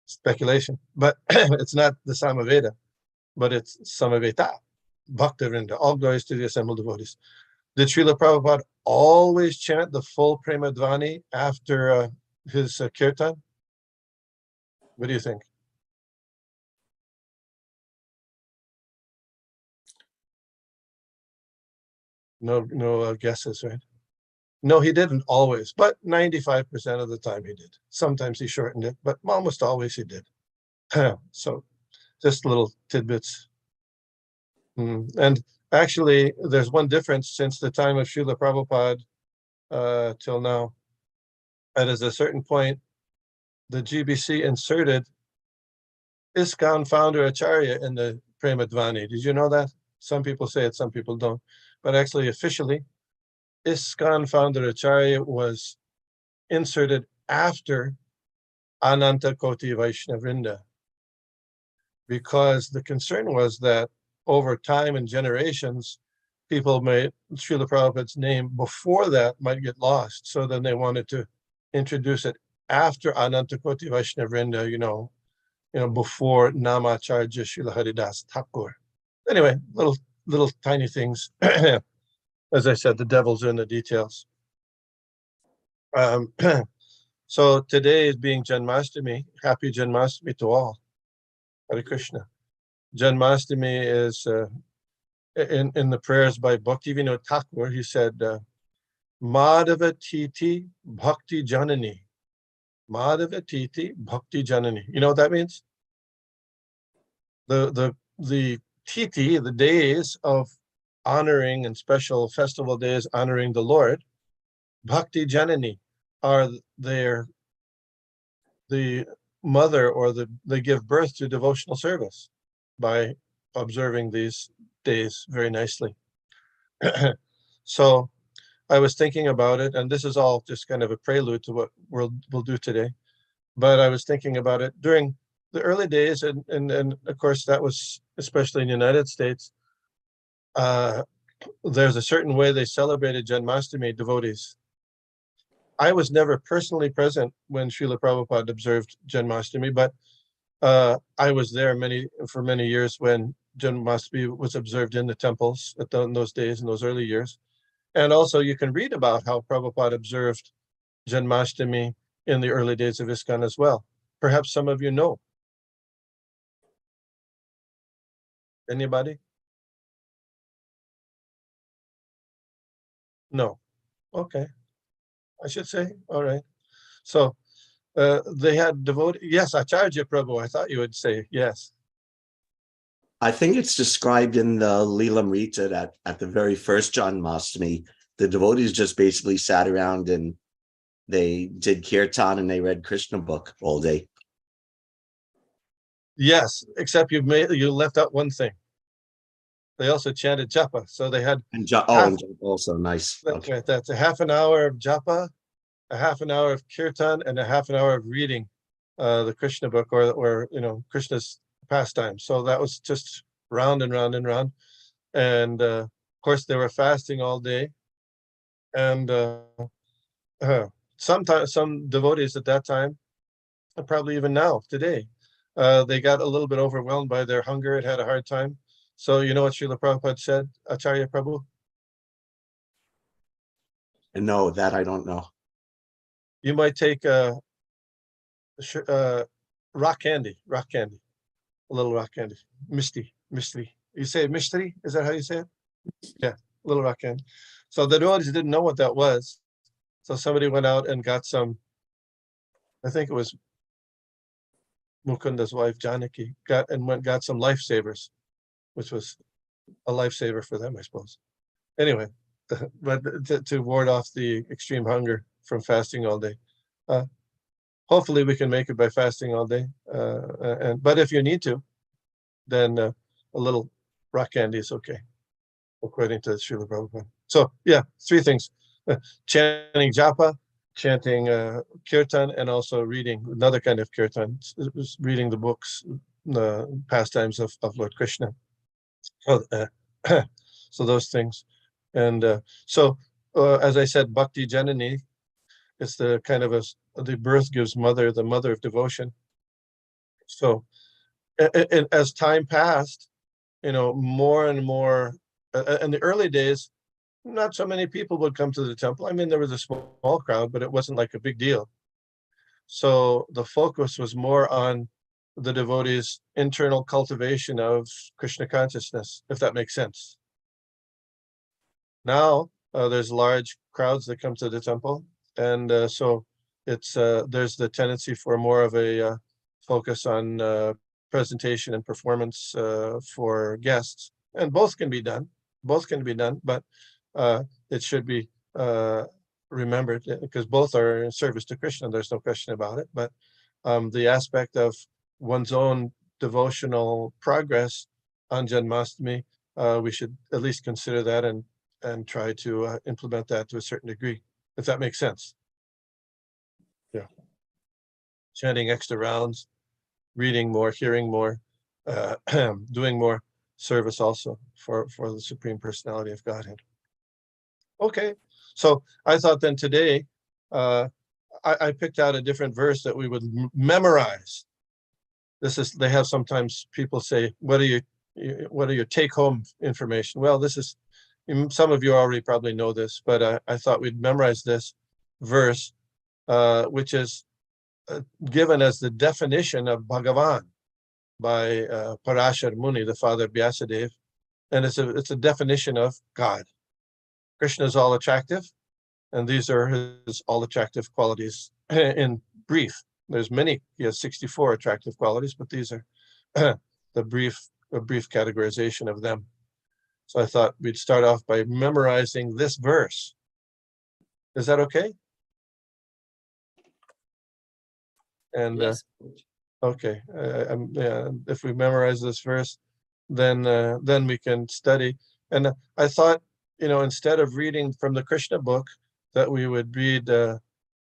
speculation, but it's not the Samaveda, but it's Samaveta, Bhaktivinoda, all glories to the assembled devotees. Did Srila Prabhupada always chant the full Prema Dhvani after his kirtan? What do you think? No guesses, right? No, he didn't always, but 95% of the time he did. Sometimes he shortened it, but almost always he did. So just little tidbits. And actually, there's one difference since the time of Srila Prabhupada till now. At a certain point, the GBC inserted ISKCON founder Acharya in the Prema Dhvani. Did you know that? Some people say it, some people don't. But actually, officially, ISKCON founder Acharya was inserted after Ananta Koti Vaishnavrinda, because the concern was that over time and generations, people made Srila Prabhupada's name before that might get lost. So then they wanted to introduce it after Ananta Koti Vaishnavrinda, before Namacharya Srila Haridas Thakur. Anyway, little tiny things. As I said, the devil's in the details. So today is being Janmashtami. Happy Janmashtami to all. Hare Krishna. Janmashtami is in the prayers by Bhaktivinoda Thakur. He said, Madhava Titi Bhakti Janani. Madhava Titi Bhakti Janani. You know what that means? The Titi, the days of honoring and special festival days honoring the Lord, Bhakti Janani, are the mother, or they give birth to devotional service by observing these days very nicely. So I was thinking about it, and this is all just kind of a prelude to what we'll do today. But I was thinking about it during the early days, and of course that was especially in the United States. There's a certain way they celebrated Janmashtami, devotees. I was never personally present when Srila Prabhupada observed Janmashtami, but I was there for many years when Janmashtami was observed in the temples in those days, in those early years. And also you can read about how Prabhupada observed Janmashtami in the early days of ISKCON as well. Perhaps some of you know. Anybody? No. Okay. I should say, all right. So they had devoted, yes, Acharya Prabhu, I thought you would say yes. I think it's described in the Leelamrita that at the very first Janmashtami, the devotees just basically sat around and they did kirtan and they read Krishna book all day. Yes, except you left out one thing. They also chanted japa, so they had and also nice. That's okay. Right. That's a half an hour of japa, a half an hour of kirtan, and a half an hour of reading the Krishna book, or Krishna's pastime. So that was just round and round and round. And of course, they were fasting all day. And sometimes some devotees at that time, and probably even now today, they got a little bit overwhelmed by their hunger and had a hard time. So you know what Srila Prabhupada said, Acharya Prabhu? No, that I don't know. You might take rock candy, a little rock candy, mishti. You say mishti? Is that how you say it? Yeah, little rock candy. So the devotees didn't know what that was. So somebody went out and got some, I think it was Mukunda's wife, Janaki, got some lifesavers, which was a lifesaver for them, I suppose. Anyway, but to ward off the extreme hunger from fasting all day. Hopefully we can make it by fasting all day. But if you need to, then a little rock candy is okay, according to Srila Prabhupada. So yeah, three things: chanting japa, chanting kirtan, and also reading another kind of kirtan. It was reading the books, the pastimes of Lord Krishna. So those things. And so as I said, Bhakti Janani, it's the kind of the birth gives mother, the mother of devotion. So as time passed, more and more, in the early days, not so many people would come to the temple. I mean, there was a small crowd, but it wasn't like a big deal. So the focus was more on the devotees' internal cultivation of Krishna consciousness, if that makes sense. Now there's large crowds that come to the temple, and so it's there's the tendency for more of a focus on presentation and performance for guests, and both can be done. Both can be done, but it should be remembered because both are in service to Krishna. There's no question about it. But the aspect of one's own devotional progress on Janmashtami, we should at least consider that and try to implement that to a certain degree, if that makes sense. Yeah. Chanting extra rounds, reading more, hearing more, doing more service also for the Supreme Personality of Godhead. Okay, so I thought then today, I picked out a different verse that we would memorize. They have sometimes people say, what are your take-home information? Well, this is, some of you already probably know this, but I thought we'd memorize this verse, which is given as the definition of Bhagavan by Parashar Muni, the father of Vyasadeva, and it's a definition of God. Krishna is all attractive, and these are his all attractive qualities in brief. There's many, he has 64 attractive qualities, but these are a brief categorization of them. So I thought we'd start off by memorizing this verse. Is that okay? And Yes. okay, if we memorize this verse, then we can study. And I thought, instead of reading from the Krishna book, that we would read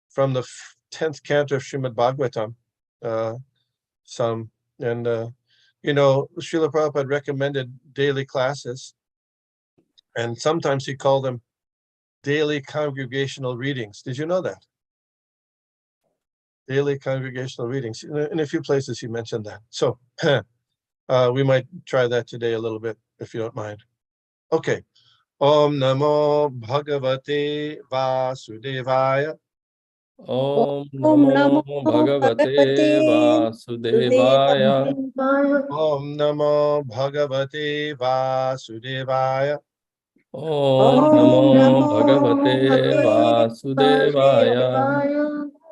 from the 10th canto of Srimad Bhagavatam, some. And, Srila Prabhupada recommended daily classes, and sometimes he called them daily congregational readings. Did you know that? Daily congregational readings. In a few places he mentioned that. So we might try that today a little bit, if you don't mind. Okay. Om Namo Bhagavate Vasudevaya. Om Namo Bhagavate Vasudevaya. Om Namo Bhagavate Vasudevaya. Om Namo Bhagavate Vasudevaya.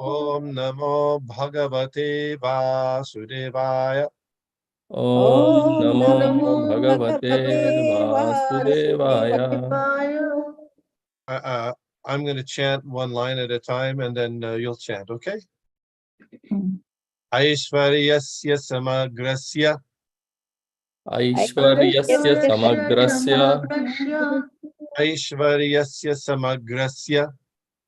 Om Namo Bhagavate Vasudevaya. Om Namo Bhagavate Vasudevaya. I'm going to chant one line at a time, and then you'll chant, okay? Aishvaryasya samagrasya. Aishvaryasya samagrasya. Aishvaryasya samagrasya.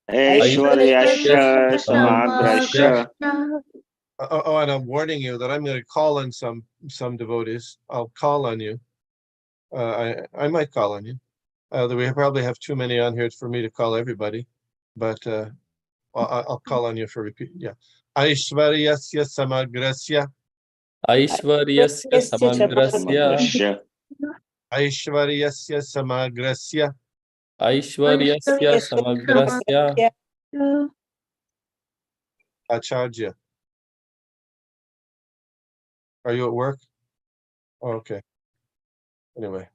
Aishwaryasya samagrasya. Oh, and I'm warning you that I'm going to call on some devotees. I'll call on you. I might call on you. We probably have too many on here for me to call everybody, but I'll call on you for repeat. Yeah. Aishvaryasya samagrasya. Aishvaryasya samagrasya. Aishvaryasya samagrasya. Aishvaryasya samagrasya. Acharya. Are you at work? Oh, okay. Anyway,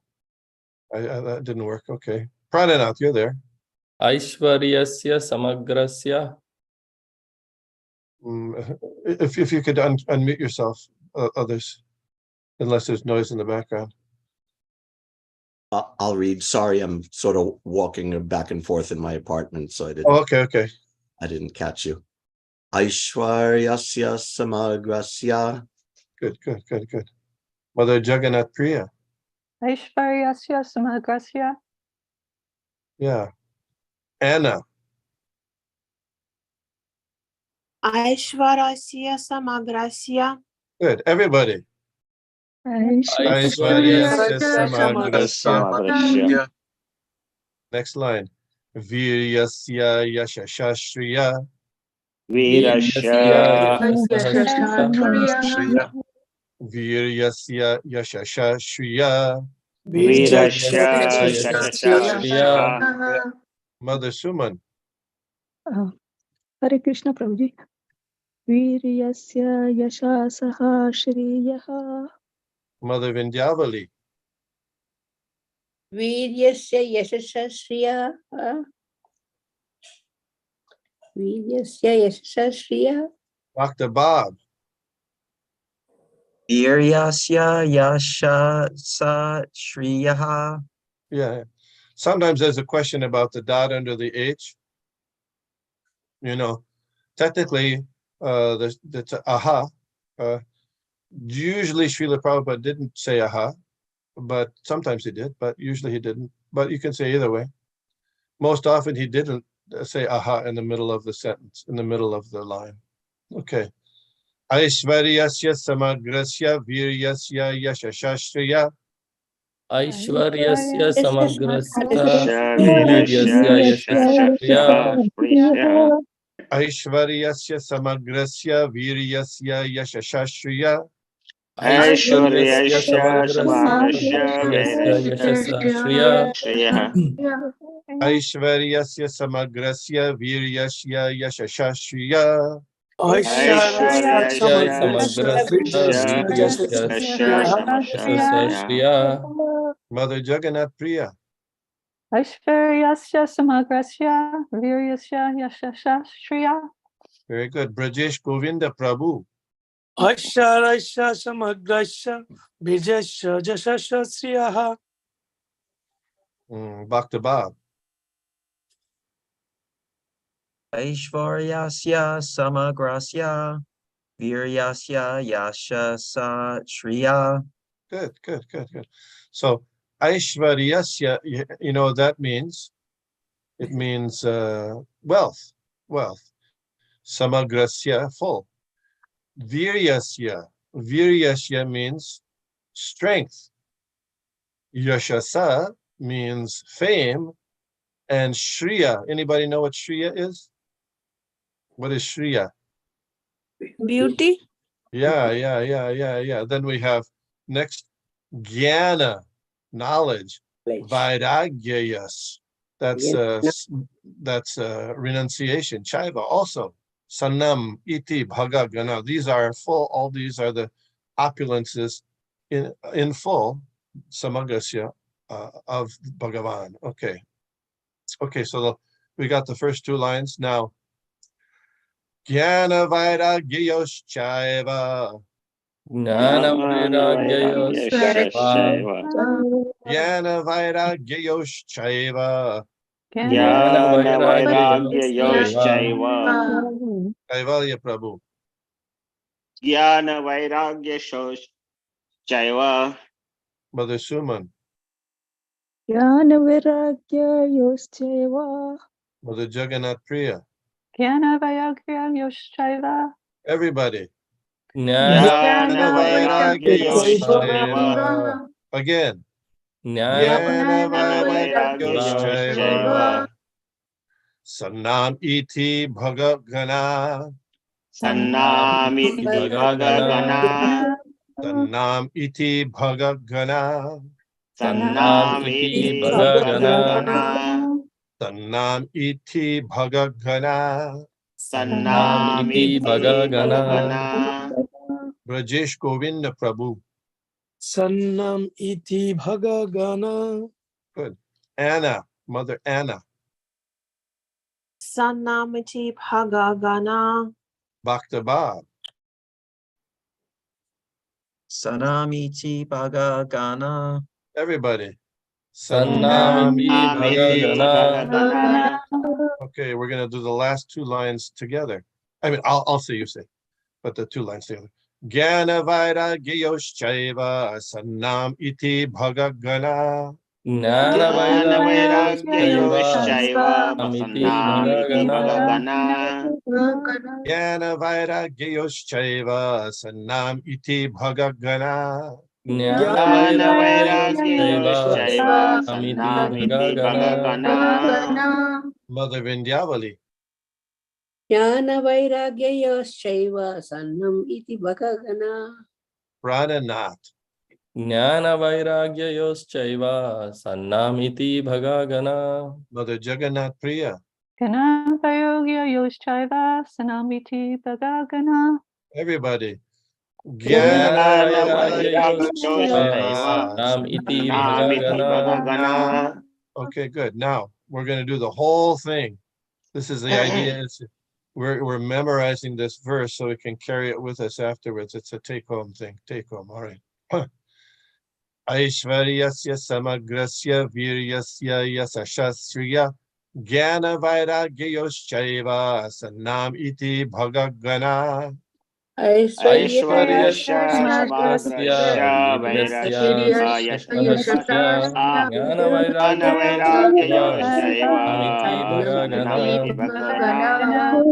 that didn't work. Okay. Prananath, you're there. Aishvaryasya samagrasya. If you could unmute yourself, others, unless there's noise in the background. I'll read. Sorry, I'm sort of walking back and forth in my apartment, so Oh, okay. I didn't catch you. Aishwaryasya samagrasya. Good. Mother Jagannath Priya. Aishvaryasya samagrasya. Yeah. Anna. Aishwarasya samagrasya. Good. Everybody. Aishvaryasya Samagrasya. Next line. Viryasya yashashashriya. Virasya Shriya. Viryasya yashasha shriya. Virasya Yashasha Shriya. Mother Suman. Hare Krishna Prabhuji. Viryasya yashasaha shriyaha. Mother Vindyavali. Viryasya yashasha shriya. Viryasya yashasha shriya. Dr. Bob. Viryasya yashasa shriyaha. Yeah. Sometimes there's a question about the dot under the H. You know, technically, that's aha. Usually Srila Prabhupada didn't say aha, but sometimes he did, but usually he didn't. But you can say either way. Most often he didn't say aha in the middle of the sentence, in the middle of the line. Okay. Aishvaryasya samagrasya viryasya yashashashriya. Aishvaryasya samagrasya Virasya Yashasha Shriya. Aishvaryasya samagrasya viryasya yashashashriya. Aishvaryasya Aishwaryasya samagrasya Samagrasya yashasa shriya Virasya Aishvaryasya samagrasya viryasya yashashashriya. Aishwaryasya samagrasya viryasya yashasa shriya Mother Jagannath Priya. Aishvaryasya samagrasya viryasya yashasha shriya. Very good. Brajesh Govinda Prabhu. Aisharasya samagrasya vijasya jasasya sriyaha. Bhakta Bab. Aishvaryasya samagrasya viryasya yashasa shriya. Good. So Aishvaryasya, you know what that means? It means wealth. Samagrasya, full. Viryasya means strength. Yashasa means fame. And Shriya, anybody know what Shriya is? What is Shriya? Beauty. Yeah. Then we have next Jnana, knowledge. Vairagyayas. That's renunciation. Chaiva also. Sanam, iti, bhaga, gana. These are full, all these are the opulences in full, samagasya, of Bhagavan. Okay, so we got the first two lines. Now, Jnana Vairagyayos Chaiva. Jnana vairagyayos Jnana Vairagyayos Chaiva. Jnana vairagyayos Kaivalya Prabhu. Jnana Vairagya Chaiva. Mother Suman. Jnana viragya yoschaiva. Mother Jagannath Priya. Jnana vairagya yoschaiva. Everybody. Jnana Vairagyayos Chaiva. Again. Jnana Vairagyayos Chaiva. Sanam iti bhagagana. Sannamiti Bhagagana. Sanam iti bhagagana. Sannamiti Bhagagana. Sanam iti bhagagana. Sannamiti Bhagagana. Brajesh Govinda Prabhu. Sannam iti bhagagana. Good. Anna, Mother Anna. Sannamiti Bhagagana. Bhakta Bab. Sanamiti bhagagana. Everybody. Sannamiti Bhagagana. Okay, we're going to do the last two lines together. I mean, I'll say you say, but the two lines together. Jnana Vairagyayosh Chaiva Sannam iti bhagagana. Jnana Vairagyayosh Chaiva. Amiti Sannamiti Bhagagana. Bhagagana. Jnana Vairagyayosh Chaiva Sannam iti bhagagana. Jnana Jnana vairagyayosh Vairagyayosh Chaiva. amiti Sannamiti Bhagagana. Bhagagana. Mother Vindyavali. Mother Vindyavali. Mother ज्ञानवैराग्ययोश्चैव सन्नम् इति भगगणा Prananath. Jnana-vairagyayoschaiva sannamiti bhagagana. Mother Jagannath Priya. Ganam Vayogya Yoshchaiva Sanamiti Bhagagana. Everybody. Jnana-vairagyayoschaiva sannamiti bhagagana. Okay, good. Now we're going to do the whole thing. This is the idea. We're memorizing this verse so we can carry it with us afterwards. It's a take-home thing. Take home. All right. Aishvaryasya samagrasya viryasya yasashasriya jnana vairagyayoschaiva sannam iti bhagagana. Aishvaryasya samagrasya viryasya yashasya jnana-vairagyayoschaiva sannamiti bhagagana.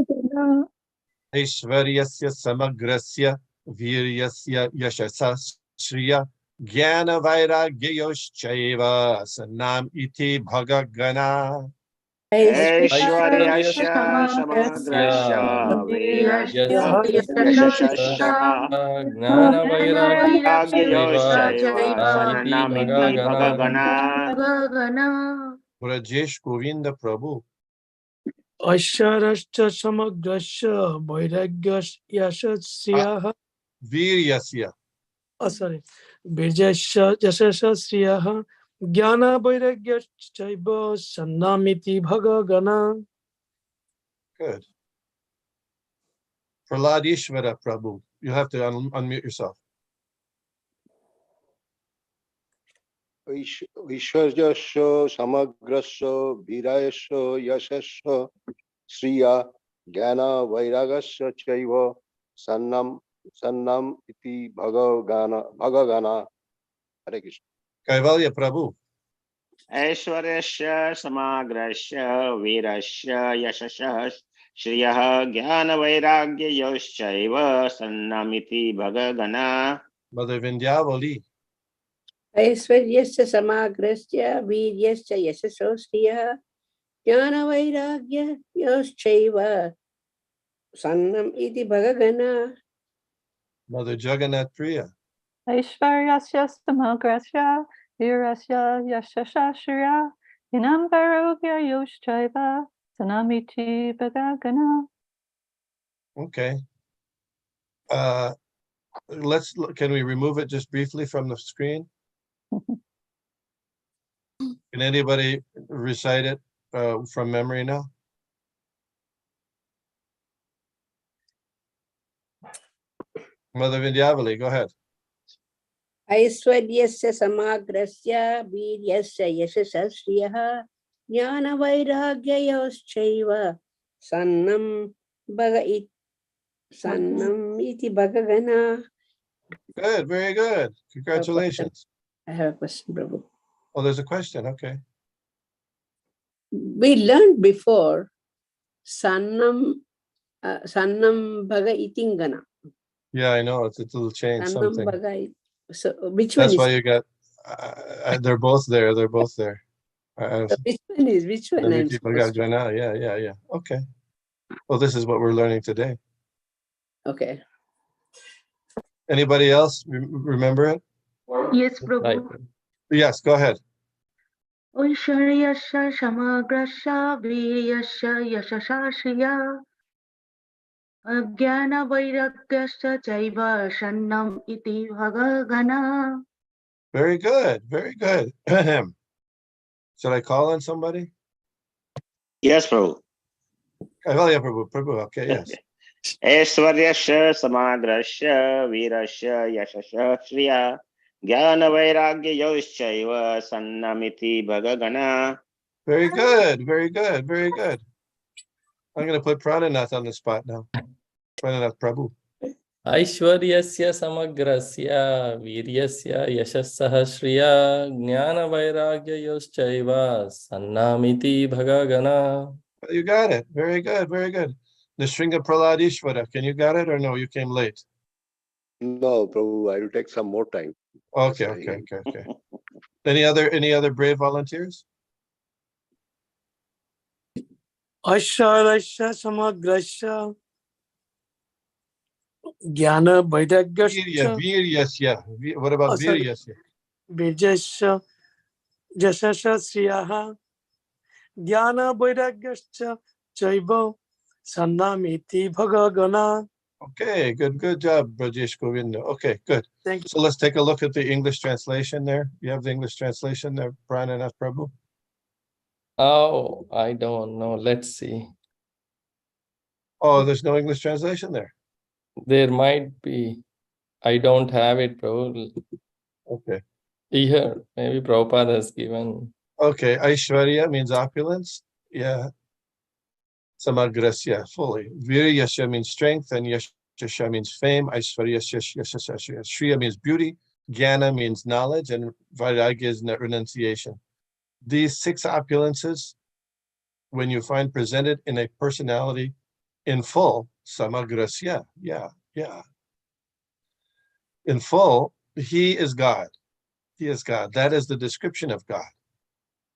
Aishvaryasya samagrasya viryasya yashasasriya jnana vairagyayoschaiva sannam iti bhagagana. Aishvaryasya samagrasya viryasya yashasya jnana-vairagyayoschaiva sannamiti bhagagana. Brajesh Govinda Prabhu. Asharashcha samagrasya vairagyash yashasriyaha. Viryasya. Oh, sorry. Birjasya yashasriyaha. Jnana vairagyash chaiva sannamiti bhagagana. Good. Praladishvara Prabhu. You have to unmute yourself. Vishwajasya samagrasya virayasya yashasya sriya jnana vairagasya chaiva sannam iti bhagagana. Hare Krishna. Kaivalya Prabhu. Aishwaryasya samagrasya virasya yashasya shriyah jnana-vairagyayoschaiva sannamiti bhagagana. Mother Vindyavali. ऐश्वर्यस्य समाग्रस्य वीर्यस्य यशसो श्रियः ज्ञानवैराग्ययोश्चैव सन्नम् इति भगगना. Mother Jagannath Priya. Aishvaryasya Samagrasya Virasya Yashashashriya Yanam Vairogya Yoshchaiva Sanamiti Bhagagana. Okay. Can we remove it just briefly from the screen? Can anybody recite it from memory now? Mother Vindyavali, go ahead. ऐश्वर्यस्य समाग्रस्य वीर्यस्य यशसः श्रियः ज्ञानवैराग्ययोश्चैव सन्नम् इति भगगना. Good, very good. Congratulations. I have a question, Prabhu. Oh, there's a question. Okay. We learned before Sannam Bhaga Itingana. Yeah, I know. It's a little change. Sannam Something. Bhaga. So which one That's is? why you got. They're both there. They're both there. Which one is which one? I'm supposed to... Yeah. Okay. Well, this is what we're learning today. Okay. Anybody else remember it? Yes, Prabhu. Yes, go ahead. Aishwaryasya samagrasya viryasya yashasya ajnana vairagyasya chaiva sannam iti bhagagana. Very good. Very good. Should I call on somebody? Yes, Prabhu. Kaivalya Prabhu. Okay, yes. Aishwaryasya samagrasya virasya yashasya shriya jnana-vairagyayoschaiva sannamiti bhagagana. Very good. Very good. Very good. I'm going to put Prananath on the spot now. Prananath Prabhu. Aishwaryasya samagrasya viryasya yashasah shriya jnana-vairagyayoschaiva sannamiti bhagagana. You got it. Very good. Very good. Nishringa Praladishvara. Can you got it or no? You came late. No, Prabhu, I will take some more time. Okay. Any other brave volunteers? Aishwarasya samagrasya Jnana Vairagyasya Viryasya. What about sorry. Viryasya? Virjasya Jasasya Sriyaha Jnana Vairagyasya Chaiva Sannamiti Bhagagana. Okay, good job, Brajesh Govinda. Okay, good. Thank you. So let's take a look at the English translation there. You have the English translation there, Prananath Prabhu? Oh, I don't know. Let's see. Oh, there's no English translation there. There might be. I don't have it, bro. Okay. Here, maybe Prabhupada has given. Okay, Aishwarya means opulence. Yeah. Samagrasya, fully. Viryasya means strength, and Yashasya means fame. Aishwaryasya, Yashasya. Shriya means beauty. Jnana means knowledge, and Vairagya is renunciation. These 6 opulences, when you find presented in a personality in full, Samagrasya, yeah. In full, he is God. He is God. That is the description of God.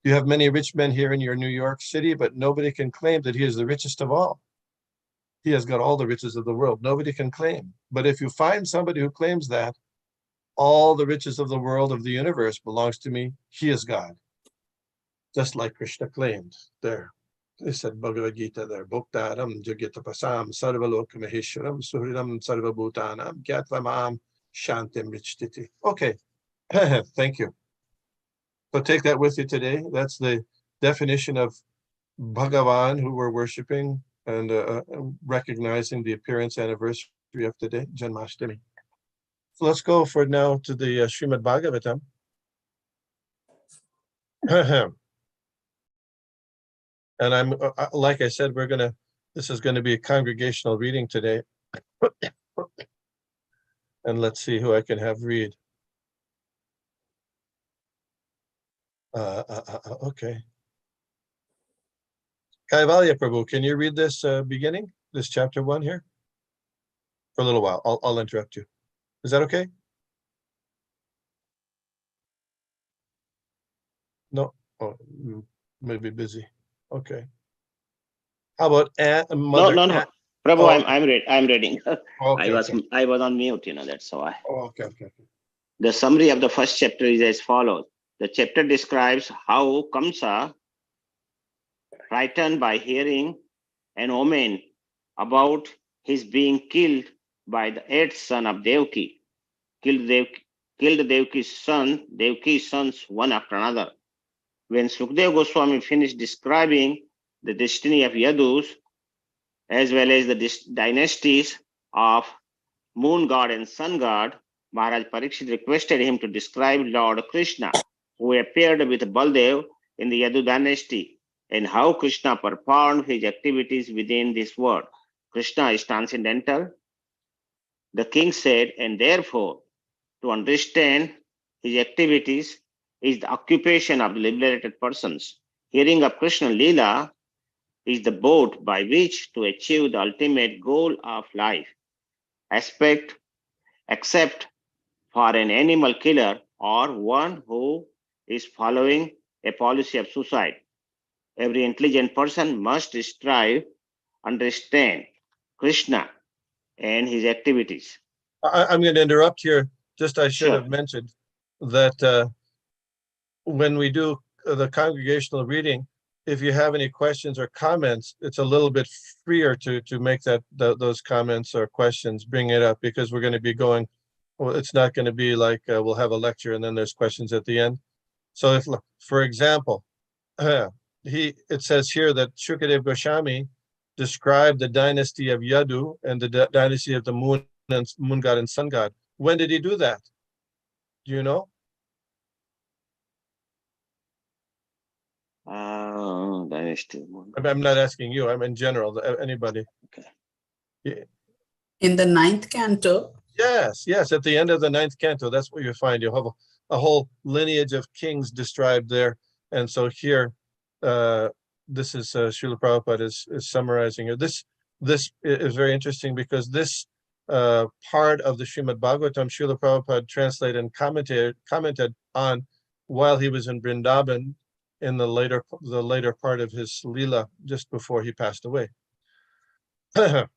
You have many rich men here in your New York City, but nobody can claim that he is the richest of all. He has got all the riches of the world. Nobody can claim. But if you find somebody who claims that all the riches of the world of the universe belongs to me, he is God. Just like Krishna claimed there. He said Bhagavad Gita there. Bhoktaram Jagitapasam Sarvaloka Maheshwaram Suhridam Sarvabhutanam Gyatvam Shantim Richtiti. Okay. Thank you. So take that with you today. That's the definition of Bhagavan, who we're worshiping and recognizing the appearance anniversary of today, Janmashtami. So let's go for now to the Srimad Bhagavatam. And I'm like I said, this is going to be a congregational reading today. And let's see who I can have read. Okay. Kaivalya Prabhu, can you read this beginning, this chapter 1 here? For a little while. I'll interrupt you. Is that okay? No? Oh, you may be busy. Okay. How about Mother? No. Prabhu, I'm reading. Okay, I was on mute, that's why. Okay. The summary of the first chapter is as follows. The chapter describes how Kamsa, frightened by hearing an omen about his being killed by the 8th son of Devaki, killed Devaki's sons one after another. When Sukadeva Goswami finished describing the destiny of Yadus, as well as the dynasties of moon god and sun god, Maharaj Parikshit requested him to describe Lord Krishna, who appeared with Baldev in the Yadu dynasty, and how Krishna performed his activities within this world. Krishna is transcendental, the king said, and therefore, to understand his activities is the occupation of the liberated persons. Hearing of Krishna Leela is the boat by which to achieve the ultimate goal of life. Except for an animal killer or one who is following a policy of suicide. Every intelligent person must strive, understand Krishna and his activities. I'm going to interrupt here. I should Sure. have mentioned that when we do the congregational reading, if you have any questions or comments, it's a little bit freer to make those comments or questions, bring it up, because we're going to be going, well, it's not going to be like we'll have a lecture and then there's questions at the end. So if, for example, it says here that Shukadeva Goswami described the dynasty of Yadu and the dynasty of the moon god and sun god. When did he do that? Do you know? Dynasty. I'm not asking you. I'm in general. Anybody? Okay. Yeah. In the 9th canto. Yes. At the end of the 9th canto, that's what you find. You have a whole lineage of kings described there. And so here, this is Srila Prabhupada is summarizing here. This is very interesting because this part of the Srimad Bhagavatam, Srila Prabhupada translated and commented on while he was in Vrindavan in the later part of his Leela just before he passed away. So,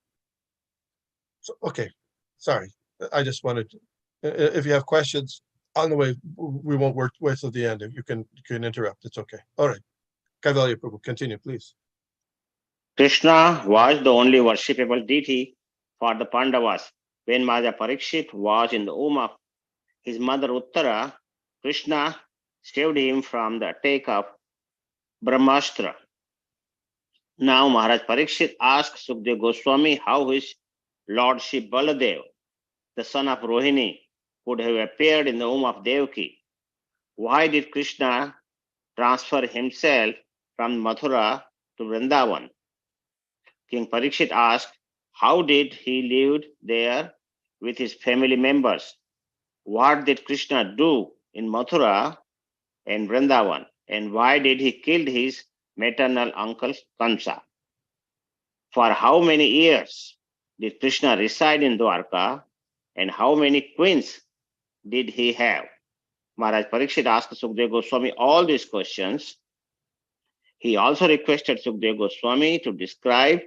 okay, sorry. I just wanted to, if you have questions on the way, we won't wait till the end. You can interrupt. It's okay. All right. Kaivalya Prabhu, continue, please. Krishna was the only worshipable deity for the Pandavas. When Maharaj Parikshit was in the womb of his mother Uttara, Krishna saved him from the attack of Brahmastra. Now Maharaj Parikshit asked Sukdev Goswami how his lordship Baladev, the son of Rohini, could have appeared in the womb of Devaki. Why did Krishna transfer himself from Mathura to Vrindavan? King Parikshit asked, how did he live there with his family members? What did Krishna do in Mathura and Vrindavan? And why did he kill his maternal uncle Kamsa? For how many years did Krishna reside in Dwarka, and how many queens did he have? Maharaj Parikshit asked Sukdev Goswami all these questions. He also requested Sukdev Goswami to describe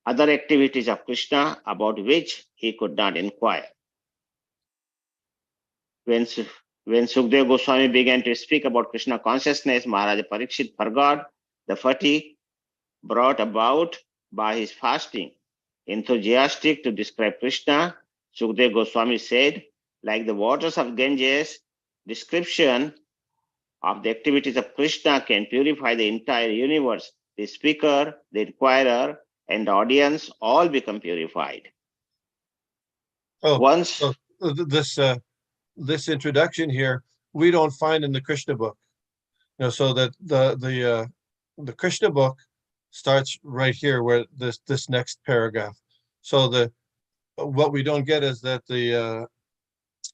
other activities of Krishna about which he could not inquire. When Sukdev Goswami began to speak about Krishna consciousness, Maharaj Parikshit forgot the fatigue brought about by his fasting. Enthusiastic to describe Krishna, Sukdev Goswami said, like the waters of Ganges, description of the activities of Krishna can purify the entire universe. The speaker, the inquirer, and the audience all become purified. So this introduction here we don't find in the Krishna book. So that the Krishna book starts right here where this next paragraph. So what we don't get is that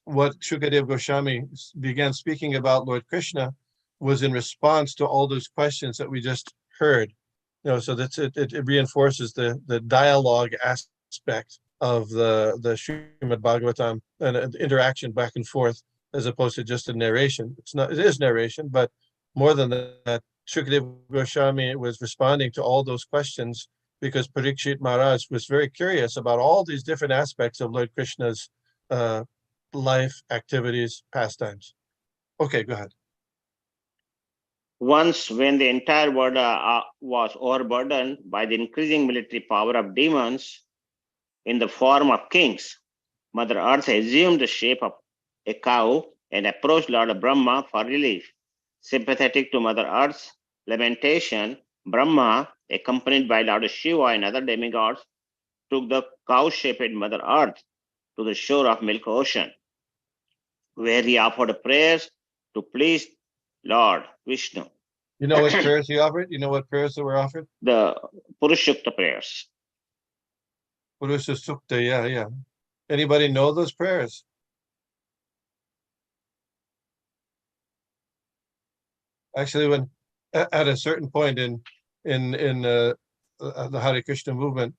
what Shukadev Goswami began speaking about Lord Krishna was in response to all those questions that we just heard. So that's it reinforces the dialogue aspect of the Srimad Bhagavatam and an interaction back and forth as opposed to just a narration. It is narration, but more than that, Shukadev Goswami was responding to all those questions because Parikshit Maharaj was very curious about all these different aspects of Lord Krishna's life, activities, pastimes. Okay, go ahead. Once, when the entire world was overburdened by the increasing military power of demons in the form of kings, Mother Earth assumed the shape of a cow and approached Lord Brahma for relief. Sympathetic to Mother Earth's lamentation, Brahma, accompanied by Lord Shiva and other demigods, took the cow-shaped Mother Earth to the shore of Milk Ocean, where he offered prayers to please Lord Vishnu. You know what prayers he offered? You know what prayers that were offered? The Purushukta prayers. Purusha Sukta, yeah. Anybody know those prayers? Actually, when at a certain point in the Hare Krishna movement,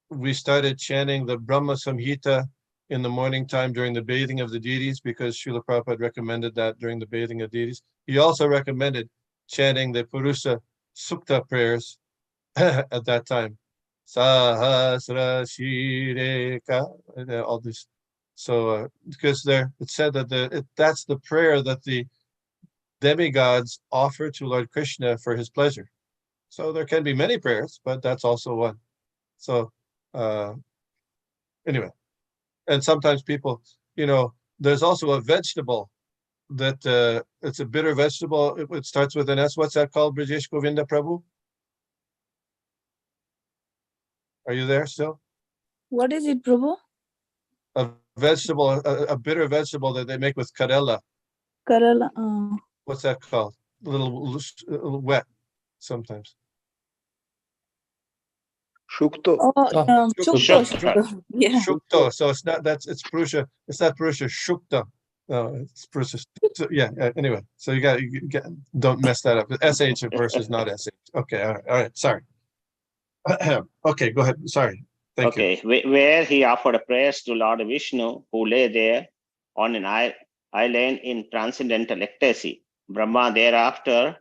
we started chanting the Brahma Samhita in the morning time during the bathing of the deities because Srila Prabhupada recommended that during the bathing of deities. He also recommended chanting the Purusha Sukta prayers at that time. Sahasra Shireka, all this. So because it's said that that's the prayer that the demigods offer to Lord Krishna for his pleasure. So there can be many prayers, but that's also one. So anyway, and sometimes people, there's also a vegetable that it's a bitter vegetable. It starts with an S. What's that called, Brijesh Govinda Prabhu? Are you there still? What is it, Prabhu? A vegetable, a bitter vegetable that they make with Karela. Kerala. What's that called? A little wet sometimes. Shukto. Shukto. Yeah. Shukto. So it's Purusha. It's not Purusha Shukta. No, it's Purusha. So, yeah. Anyway, so you got don't mess that up. SH versus not SH. Okay. All right. Sorry. Okay. Go ahead. Sorry. Thank you. Okay. Where he offered prayers to Lord Vishnu, who lay there on an island in transcendental ecstasy. Brahma thereafter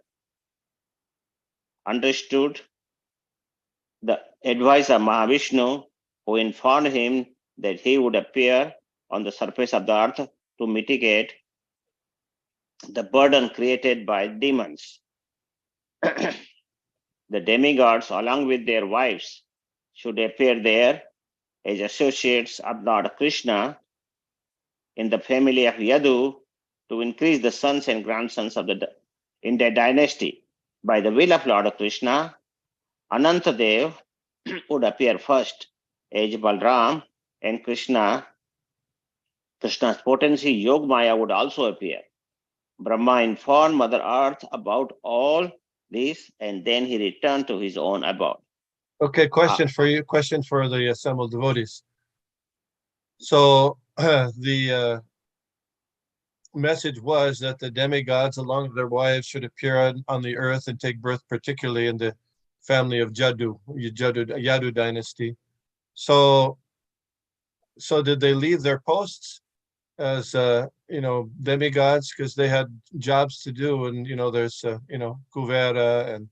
understood the advice of Mahavishnu, who informed him that he would appear on the surface of the earth to mitigate the burden created by demons. The demigods, along with their wives, should appear there as associates of Lord Krishna in the family of Yadu to increase the sons and grandsons of in their dynasty. By the will of Lord Krishna, Anantadev would appear first as Balram, and Krishna's potency Yogmaya would also appear. Brahma informed Mother Earth about all this, and then he returned to his own abode. Okay, question for you. Question for the assembled devotees. So the message was that the demigods, along with their wives, should appear on the earth and take birth, particularly in the family of Yadu dynasty. So did they leave their posts as demigods because they had jobs to do? And there's Kuvera and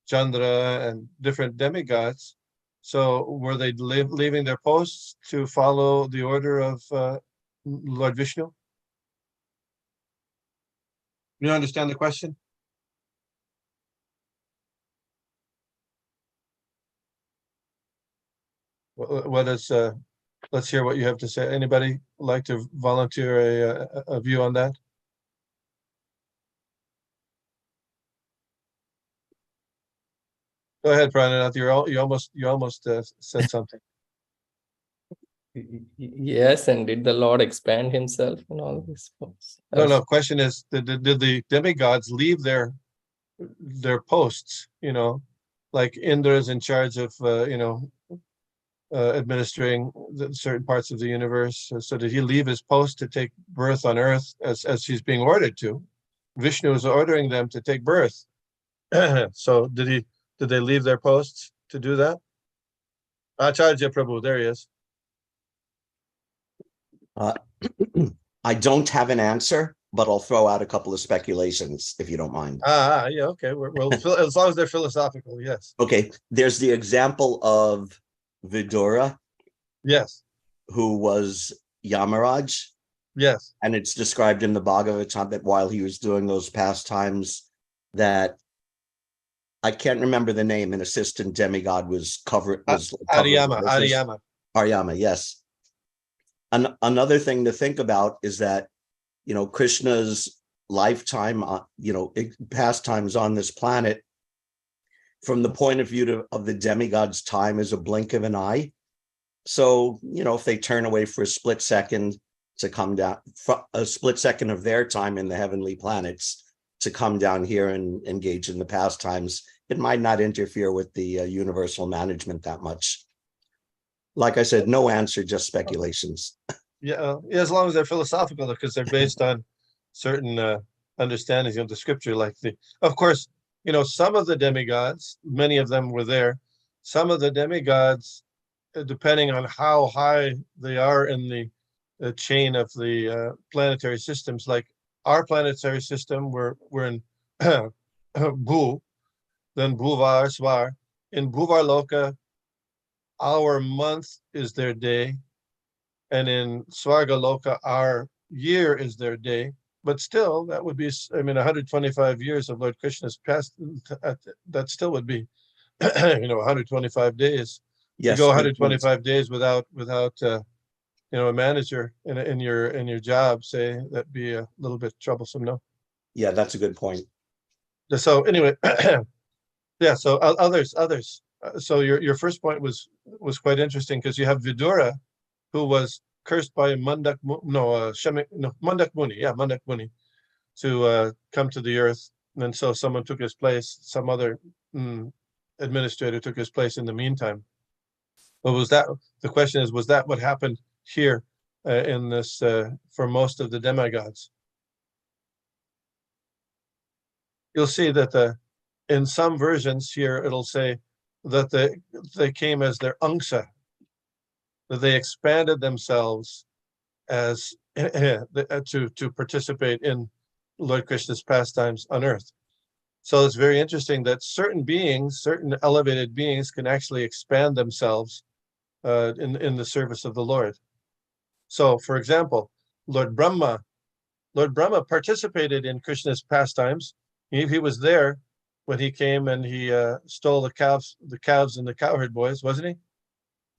Chandra and different demigods. So were they leaving their posts to follow the order of Lord Vishnu? You understand the question? What is? Let's hear what you have to say. Anybody like to volunteer a view on that? Go ahead, Prananath. You almost said something. Yes, and did the Lord expand himself in all these forms? No. Question is, did the demigods leave their posts? Like Indra is in charge of administering certain parts of the universe. So did he leave his post to take birth on Earth as he's being ordered to? Vishnu is ordering them to take birth. So did they leave their posts to do that? Acharya Prabhu, there he is. I don't have an answer, but I'll throw out a couple of speculations if you don't mind. Yeah, okay. Well, as long as they're philosophical, yes. Okay, there's the example of Vidura. Yes. Who was Yamaraj. Yes. And it's described in the Bhagavatam that while he was doing those pastimes, that I can't remember the name, an assistant demigod was covered. Aryama, yes. Another thing to think about is that, Krishna's lifetime, pastimes on this planet, from the point of view of the demigod's time, is a blink of an eye. So, if they turn away for a split second to come down, a split second of their time in the heavenly planets to come down here and engage in the pastimes, it might not interfere with the universal management that much. Like I said, no answer, just speculations. Yeah, as long as they're philosophical, because they're based on certain understandings of the scripture. Of course, some of the demigods, many of them were there. Some of the demigods, depending on how high they are in the chain of the planetary systems, like our planetary system, we're in Bhu, then Bhuvar, Svar. In Bhuvar Loka, our month is their day, and in Svarga Loka, our year is their day. But still, that would be, 125 years of Lord Krishna's past, that still would be, 125 days. Yes, to go 125 days without a manager in your job, say, that'd be a little bit troublesome, no? Yeah, that's a good point. So anyway, yeah. So others. So your first point was quite interesting, because you have Vidura, who was cursed by Mandak Muni, to come to the earth, and so someone took his place. Some other administrator took his place in the meantime. But the question is, was that what happened here in this for most of the demigods? You'll see that in some versions here, it'll say that they came as their angsa, that they expanded themselves as to participate in Lord Krishna's pastimes on earth. So it's very interesting that certain beings, certain elevated beings, can actually expand themselves in the service of the Lord. So, for example, Lord Brahma participated in Krishna's pastimes. He was there when he came and he stole the calves and the cowherd boys, wasn't he?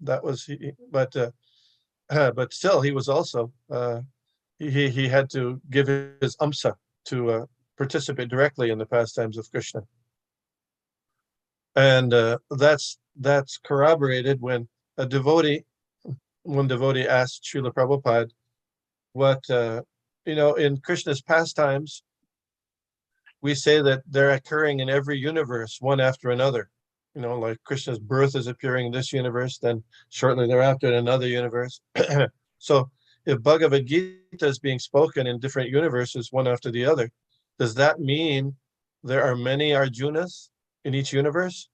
That was he. But still, he was also he had to give his amsa to participate directly in the pastimes of Krishna, and that's corroborated when one devotee asked Srila Prabhupada what in Krishna's pastimes, we say that they're occurring in every universe, one after another. Like Krishna's birth is appearing in this universe, then shortly thereafter in another universe. So if Bhagavad Gita is being spoken in different universes, one after the other, does that mean there are many Arjunas in each universe?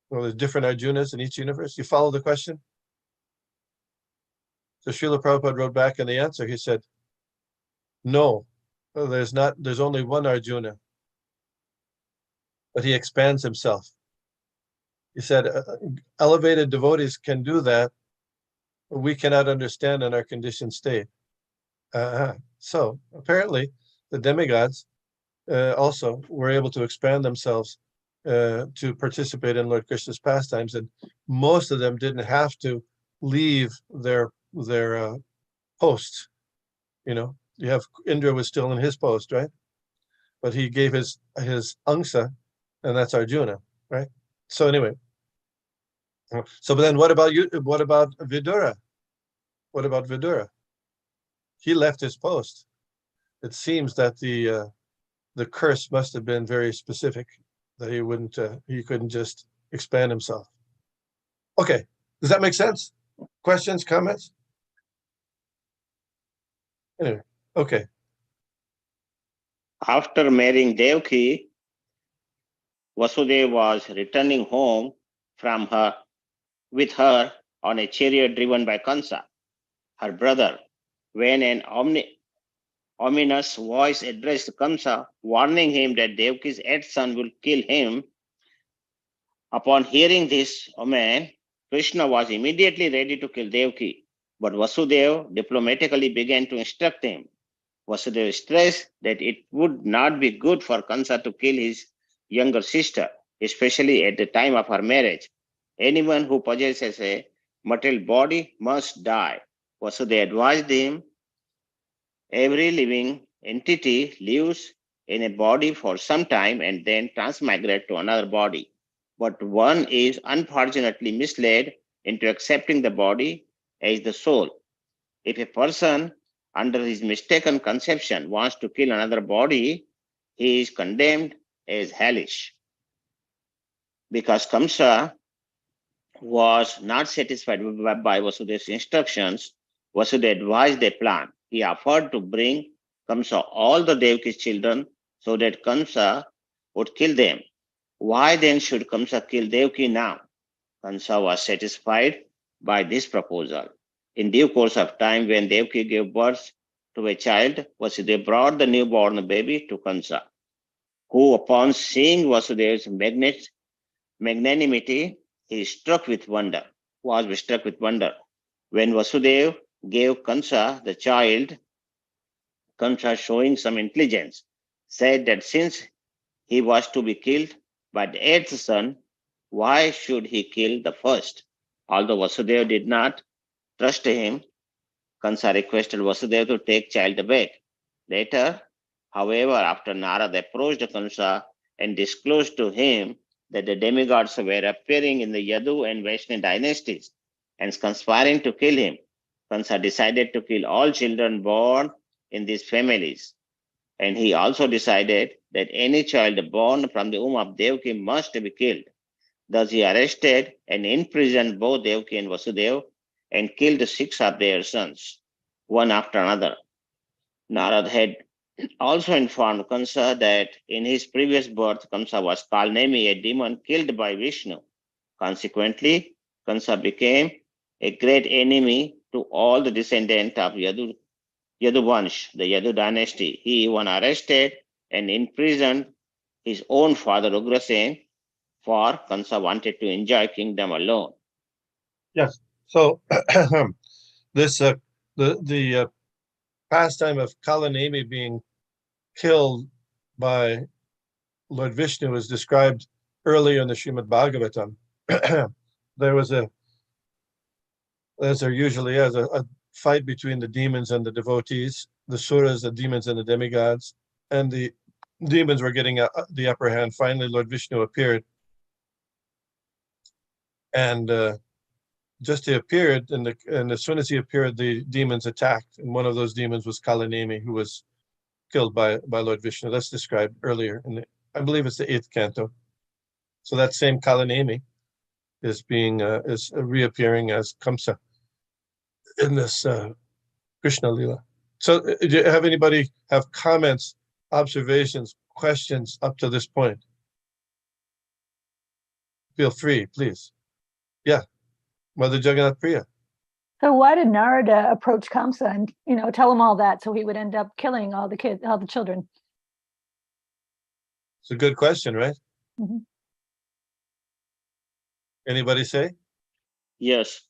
Well, there's different Arjunas in each universe. You follow the question? So Srila Prabhupada wrote back in the answer, he said, no, there's only one Arjuna, but he expands himself. He said, elevated devotees can do that, but we cannot understand in our conditioned state. So apparently the demigods also were able to expand themselves to participate in Lord Krishna's pastimes, and most of them didn't have to leave their posts. You have Indra was still in his post, right? But he gave his angsa, and that's Arjuna, right? So anyway, so but then what about you? What about Vidura? What about Vidura? He left his post. It seems that the curse must have been very specific, that he couldn't just expand himself. Okay, does that make sense? Questions, comments? Anyway, okay. After marrying Devaki, Vasudeva was returning home with her on a chariot driven by Kansa, her brother, when an ominous voice addressed Kamsa, warning him that Devaki's eighth son will kill him. Upon hearing this omen, Krishna was immediately ready to kill Devaki, but Vasudeva diplomatically began to instruct him. Vasudeva stressed that it would not be good for Kansa to kill his younger sister, especially at the time of her marriage. Anyone who possesses a material body must die. Vasudeva advised him, every living entity lives in a body for some time and then transmigrates to another body. But one is unfortunately misled into accepting the body as the soul. If a person, under his mistaken conception, wants to kill another body, he is condemned as hellish. Because Kamsa was not satisfied by Vasudeva's instructions, Vasudeva advised a plan. He offered to bring Kamsa all the Devaki's children so that Kamsa would kill them. Why then should Kamsa kill Devaki now? Kamsa was satisfied by this proposal. In due course of time, when Devaki gave birth to a child, Vasudeva brought the newborn baby to Kamsa, who, upon seeing Vasudeva's magnanimity, he was struck with wonder. When Vasudeva gave Kamsa the child, Kamsa, showing some intelligence, said that since he was to be killed by the eighth son, why should he kill the first? Although Vasudeva did not trust him, Kamsa requested Vasudeva to take child back. Later, however, after Narada approached Kamsa and disclosed to him that the demigods were appearing in the Yadu and Vaishnav dynasties and conspiring to kill him, Kamsa decided to kill all children born in these families. And he also decided that any child born from the womb of Devaki must be killed. Thus he arrested and imprisoned both Devaki and Vasudeva and killed 6 of their sons, one after another. Narad had also informed Kamsa that in his previous birth, Kamsa was Kalnemi, a demon killed by Vishnu. Consequently, Kamsa became a great enemy to all the descendants of Yaduvansh, the Yadu dynasty. He even arrested and imprisoned his own father Ugrasen, for Kansa wanted to enjoy kingdom alone. Yes. So this the pastime of Kalanemi being killed by Lord Vishnu is described earlier in the Srimad Bhagavatam. There was as there usually is, a fight between the demons and the devotees, the suras, the demons and the demigods, and the demons were getting the upper hand. Finally, Lord Vishnu appeared, and just he appeared, and as soon as he appeared, the demons attacked, and one of those demons was Kalanemi, who was killed by Lord Vishnu. That's described earlier in I believe it's the 8th canto. So that same Kalanemi is reappearing as Kamsa in this Krishna Lila. So do you have anybody have comments, observations, questions up to this point? Feel free, please. Yeah, Mother Jagannath Priya. So why did Narada approach Kamsa and tell him all that so he would end up killing all the kids, all the children? It's a good question, right? Mm-hmm. Anybody say? Yes,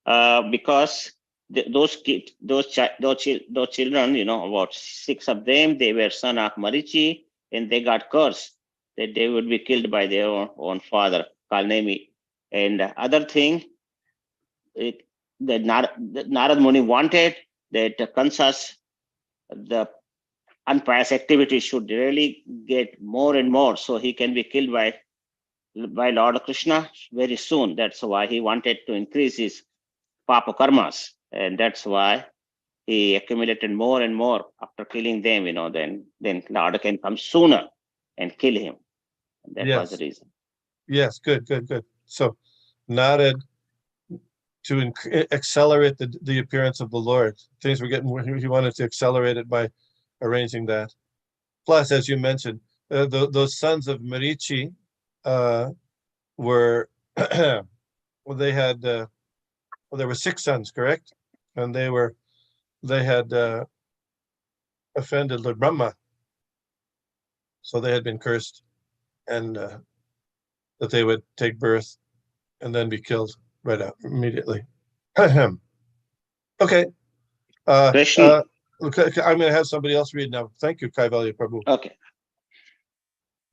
because those children, about 6 of them, they were son of Marichi, and they got cursed that they would be killed by their own father, Kalnemi. And other thing, that Narad Muni wanted that Kansa's the unpious activity should really get more and more, so he can be killed by Lord Krishna very soon. That's why he wanted to increase his papa karmas, and that's why he accumulated more and more. After killing them, then Lord can come sooner and kill him. That was the reason. Yes, good. So Narad, to accelerate the appearance of the Lord, things were getting. He wanted to accelerate it by arranging that. Plus, as you mentioned, those sons of Marichi were well, they had there were 6 sons, correct? And they had offended Lord Brahma, so they had been cursed, and that they would take birth and then be killed right out immediately. Okay. Krishna. I'm going to have somebody else read now. Thank you, Kaivalya Prabhu. Okay.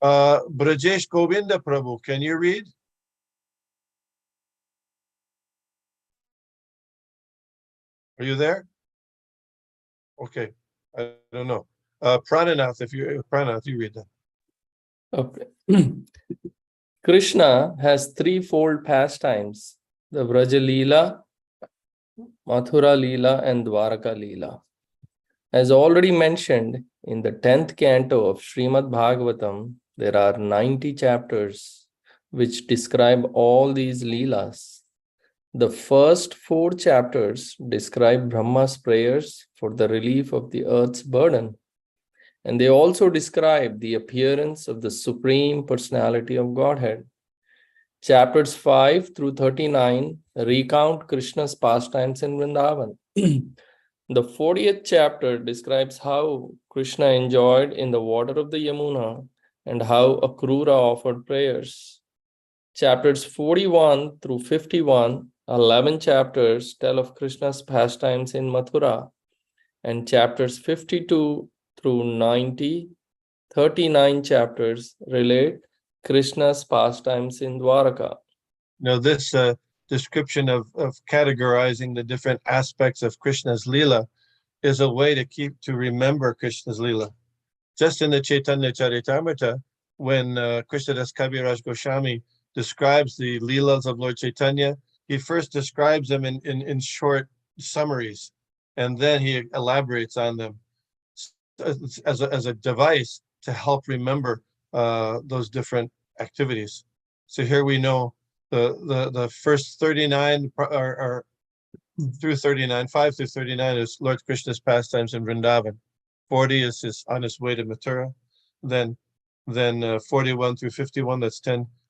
Brajesh Govinda Prabhu, can you read? Are you there? Okay. I don't know. Prananath, if you read that. Okay. Krishna has threefold pastimes: the Vraja Leela, Mathura Leela, and Dwaraka Leela. As already mentioned, in the 10th canto of Srimad Bhagavatam, there are 90 chapters which describe all these Leelas. The first 4 chapters describe Brahma's prayers for the relief of the earth's burden. And they also describe the appearance of the Supreme Personality of Godhead. Chapters 5 through 39 recount Krishna's pastimes in Vrindavan. The 40th chapter describes how Krishna enjoyed in the water of the Yamuna and how Akrura offered prayers. Chapters 41 through 51, 11 chapters tell of Krishna's pastimes in Mathura, and chapters 52 through 90, 39 chapters relate Krishna's pastimes in Dwaraka. Now, this description of categorizing the different aspects of Krishna's Leela is a way to remember Krishna's Leela. Just in the Chaitanya Charitamrita, when Krishnadas Kaviraj Goswami describes the Leelas of Lord Chaitanya, he first describes them in short summaries, and then he elaborates on them as a device to help remember those different activities. So here we know the first 39 are through 39, 5 through 39 is Lord Krishna's pastimes in Vrindavan. 40 is on his way to Mathura. Then 41 through 51, that's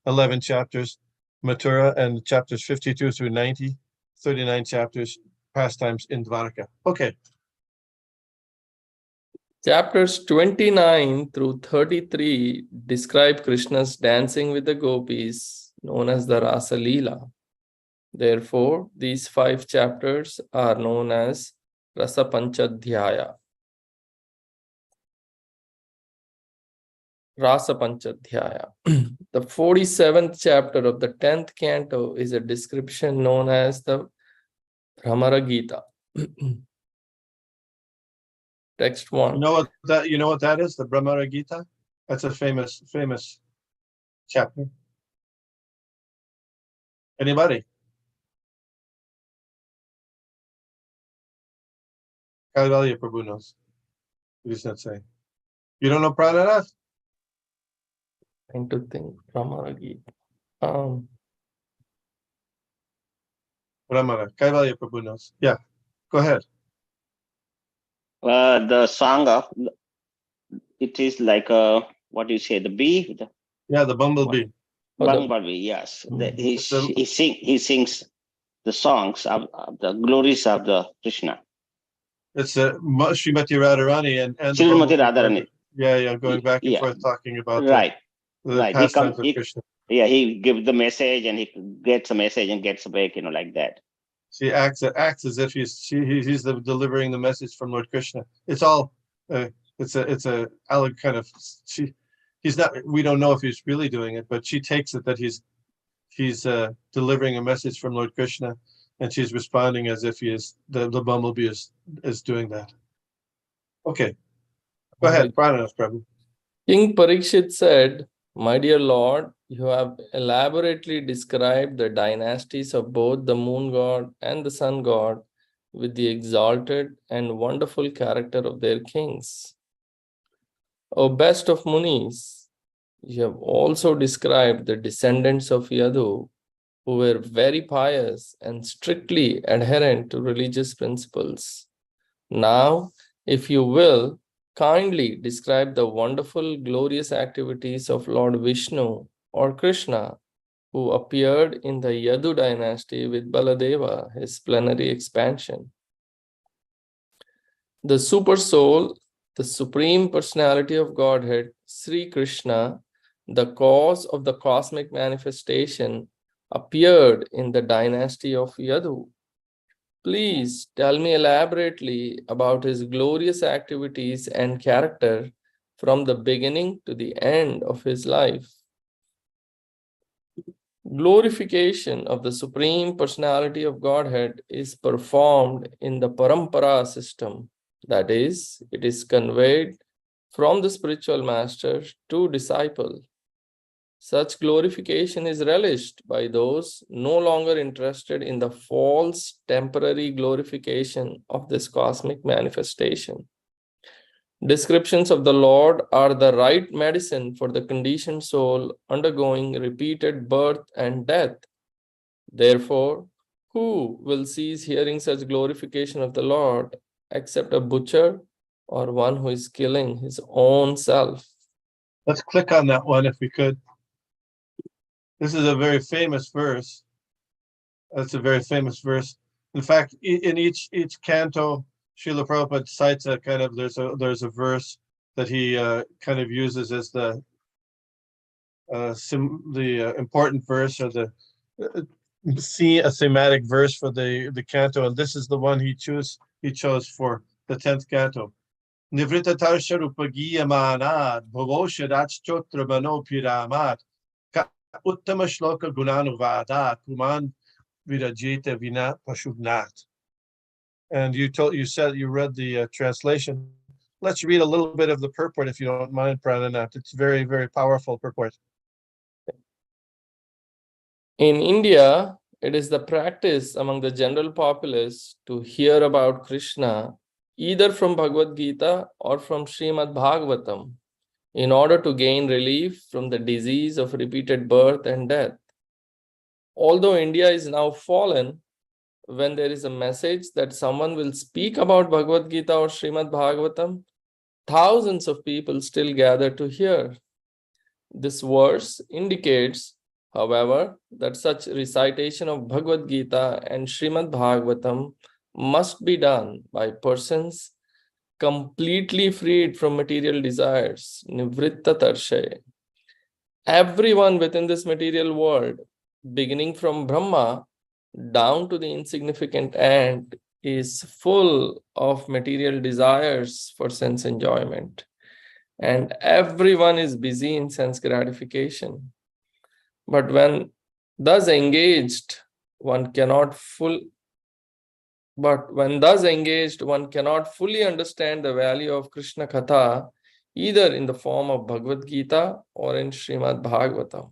11 chapters, Mathura, and chapters 52 through 90, 39 chapters, pastimes in Dwaraka. Okay. Chapters 29 through 33 describe Krishna's dancing with the gopis, known as the Rasa Leela. Therefore, these 5 chapters are known as Rasa Panchadhyaya. Rasa Panchadhyaya. The 47th chapter of the 10th canto is a description known as the Bhramara Gita. Text 1. You know what that is? The Brahmara Gita? That's a famous chapter. Anybody? Kaivalya Prabhu knows. He's not saying. You don't know Prananath? Trying to think. Bhramara Gita. Brahmana. Kaivalya Prabhu knows. Yeah. Go ahead. The song of it is like what do you say, the bee? Yeah, the bumblebee. Bumblebee, yes. He sings the songs of the glories of the Krishna. It's Srimati Radharani and Srimati Radharani. Yeah, going back and forth talking about right. the pastimes of Krishna. Yeah, he gives the message and he gets a message and gets back, like that. She acts as if he's delivering the message from Lord Krishna. It's all it's a kind of he's not. We don't know if he's really doing it, but she takes it that he's delivering a message from Lord Krishna, and she's responding as if he is the bumblebee is doing that. Okay, go ahead, Prananath Prabhu. King Parikshit said, "My dear Lord, you have elaborately described the dynasties of both the moon god and the sun god with the exalted and wonderful character of their kings. O best of Munis, you have also described the descendants of Yadu, who were very pious and strictly adherent to religious principles. Now, if you will, kindly describe the wonderful, glorious activities of Lord Vishnu or Krishna, who appeared in the Yadu dynasty with Baladeva, his plenary expansion. The Super Soul, the Supreme Personality of Godhead, Sri Krishna, the cause of the cosmic manifestation, appeared in the dynasty of Yadu. Please tell me elaborately about his glorious activities and character from the beginning to the end of his life." Glorification of the Supreme Personality of Godhead is performed in the Parampara system. That is, it is conveyed from the spiritual master to disciple. Such glorification is relished by those no longer interested in the false temporary glorification of this cosmic manifestation. Descriptions of the Lord are the right medicine for the conditioned soul undergoing repeated birth and death. Therefore, who will cease hearing such glorification of the Lord except a butcher or one who is killing his own self? Let's click on that one if we could. This is a very famous verse. That's a very famous verse. In fact, in each canto, Srila Prabhupada cites a kind of there's a verse that he kind of uses as the important verse or the a thematic verse for the canto, and this is the one he chose for the 10th canto. Nivrita Tarsharupagiyamanad Bhavoshadatchotra Mano Piramat Uttama Shloka Gunanuvadat Kuman Virajita Vina Pashubnat. And you said you read the translation. Let's read a little bit of the purport if you don't mind, Prananath. It's very, very powerful purport. In India, it is the practice among the general populace to hear about Krishna either from Bhagavad Gita or from Srimad Bhagavatam in order to gain relief from the disease of repeated birth and death. Although India is now fallen, when there is a message that someone will speak about Bhagavad Gita or Srimad Bhagavatam, thousands of people still gather to hear. This verse indicates, however, that such recitation of Bhagavad Gita and Srimad Bhagavatam must be done by persons completely freed from material desires, nivritta tarshay. Everyone within this material world, beginning from Brahma down to the insignificant ant, is full of material desires for sense enjoyment. And everyone is busy in sense gratification. But when thus engaged, one cannot fully understand the value of Krishna Katha, either in the form of Bhagavad Gita or in Srimad Bhagavatam.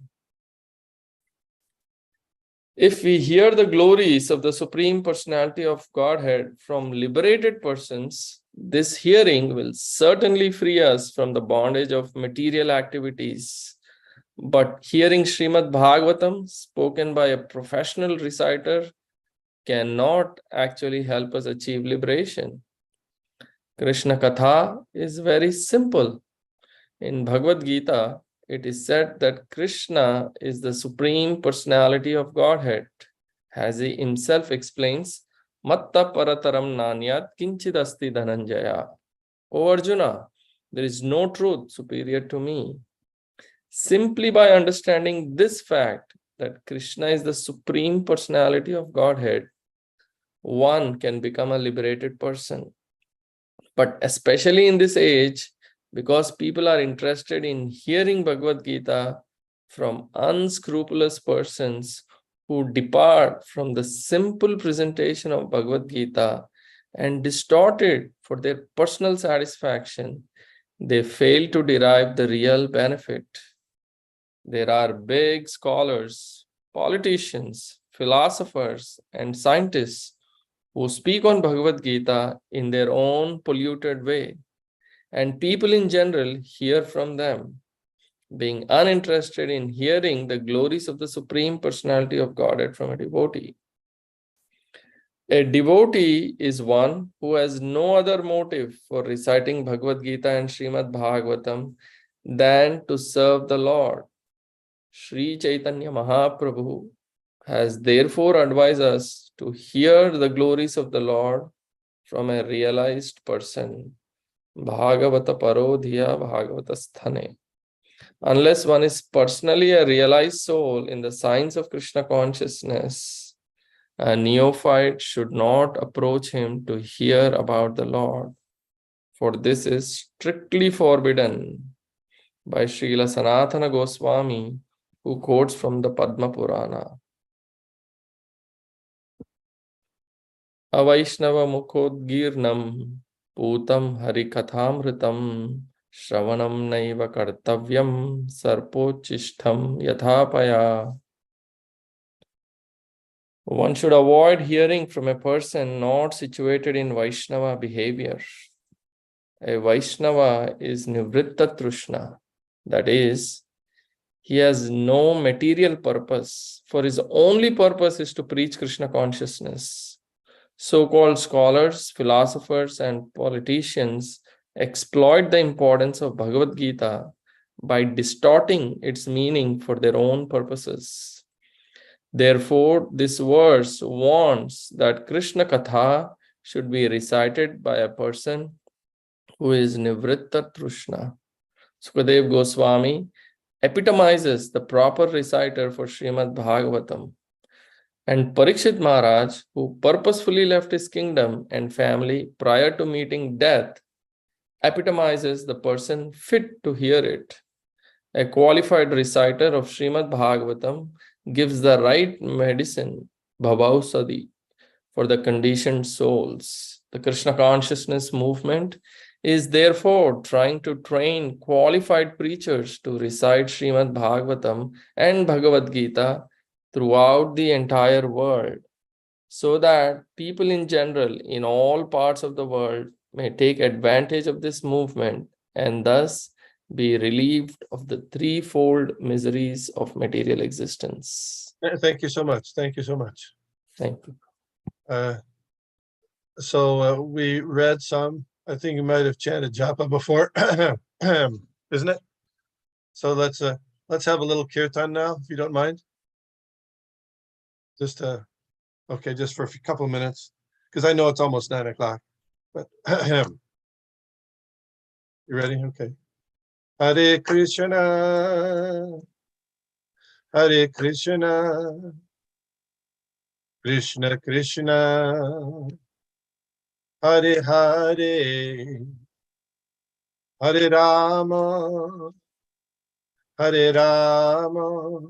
If we hear the glories of the Supreme Personality of Godhead from liberated persons, this hearing will certainly free us from the bondage of material activities. But hearing Srimad Bhagavatam spoken by a professional reciter cannot actually help us achieve liberation. Krishna Katha is very simple. In Bhagavad Gita, it is said that Krishna is the Supreme Personality of Godhead. As he himself explains, Matta Parataram Nanyat Kinchidasti Dhananjaya. O Arjuna, there is no truth superior to me. Simply by understanding this fact that Krishna is the Supreme Personality of Godhead, one can become a liberated person. But especially in this age, because people are interested in hearing Bhagavad Gita from unscrupulous persons who depart from the simple presentation of Bhagavad Gita and distort it for their personal satisfaction, they fail to derive the real benefit. There are big scholars, politicians, philosophers, and scientists who speak on Bhagavad Gita in their own polluted way, and people in general hear from them, being uninterested in hearing the glories of the Supreme Personality of Godhead from a devotee. A devotee is one who has no other motive for reciting Bhagavad Gita and Srimad Bhagavatam than to serve the Lord. Sri Chaitanya Mahaprabhu has therefore advised us to hear the glories of the Lord from a realized person. Bhagavata parodhiya bhagavata sthane. Unless one is personally a realized soul in the science of Krishna consciousness, a neophyte should not approach him to hear about the Lord, for this is strictly forbidden by Srila Sanatana Goswami, who quotes from the Padma Purana. Avaishnava mukhodgirnam putam harikathamritam shravanam naiva kartavyam sarpochishtham yathapaya. One should avoid hearing from a person not situated in Vaishnava behavior. A Vaishnava is nivritta trishna, that is, he has no material purpose, for his only purpose is to preach Krishna consciousness. So-called scholars, philosophers, and politicians exploit the importance of Bhagavad Gita by distorting its meaning for their own purposes. Therefore, this verse warns that Krishna Katha should be recited by a person who is Nivritta Trishna. Sukadev Goswami epitomizes the proper reciter for Srimad Bhagavatam. And Parikshit Maharaj, who purposefully left his kingdom and family prior to meeting death, epitomizes the person fit to hear it. A qualified reciter of Srimad Bhagavatam gives the right medicine, bhavausadi, for the conditioned souls. The Krishna consciousness movement is therefore trying to train qualified preachers to recite Srimad Bhagavatam and Bhagavad Gita throughout the entire world, so that people in general in all parts of the world may take advantage of this movement and thus be relieved of the threefold miseries of material existence. Thank you so much. Thank you so much. Thank you. So we read some. I think you might have chanted japa before, isn't it? So let's have a little kirtan now, if you don't mind. Just okay, just for a couple of minutes, because I know it's almost 9 o'clock. But You ready? Okay. Hare Krishna, Hare Krishna, Krishna Krishna, Hare Hare, Hare Rama, Hare Rama,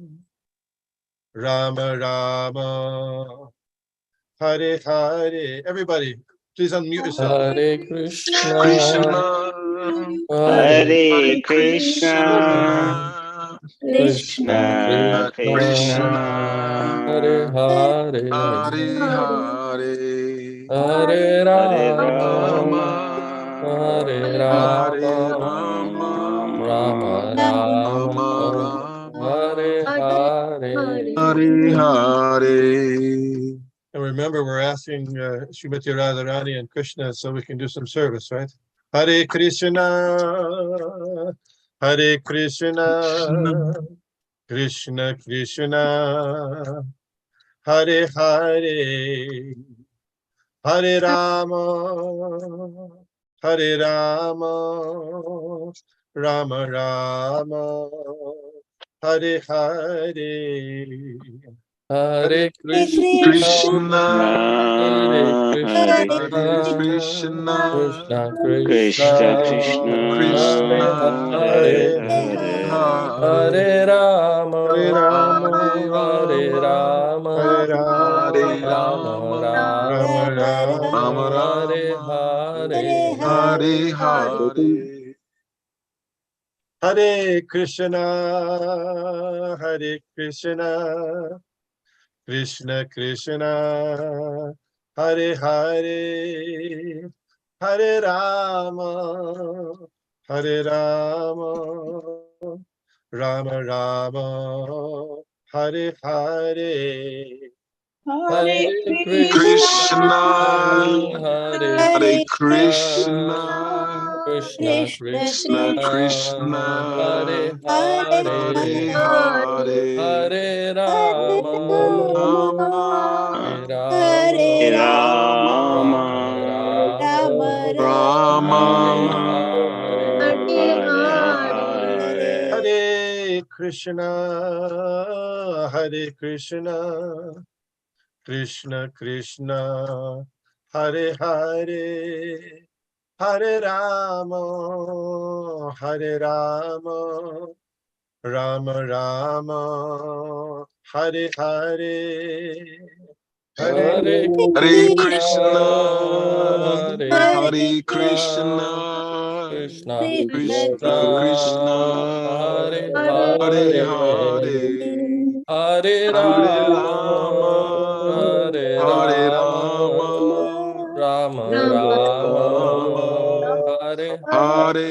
Rama Rama, Hare Hare. Everybody, please unmute yourself. Hare Krishna, Hare Krishna, Krishna, Krishna, Krishna Krishna, Hare Hare, Hare Hare Hare Rama, Hare Rama, Rama, Rama Rama, Hare Hare. Hare. And remember, we're asking Srimati Radharani and Krishna so we can do some service, right? Hare Krishna, Hare Krishna, Krishna Krishna, Hare Hare, Hare Rama, Hare Rama, Rama Rama, Hare Hare. Hare Krishna, Hare Krishna, Krishna Krishna Krishna, Hare Hare Hare, Hare, Hare Hare Rama, Rama, Hare Rama, Hare Rama, Rama Rama Rama, Rama, Hare Hare. Hare Krishna, Hare Krishna, Krishna Krishna, Hare Hare, Hare Rama, Hare Rama, Rama Rama, Hare Hare. Hare Krishna, Hare Krishna, Krishna Krishna, Hare Hare, Hare Rama, Hare Hare Rama, Rama Rama, Hare Hare. Hare Krishna, Hare Krishna, Krishna Krishna, Hare Hare, Hare Rama, Hare Rama, Rama Rama, Hare Hare. Hare Krishna, Hare Krishna, Krishna Krishna, Hare Hare, Hare Rama, Hare Rama, Rama Rama, Hare Hare.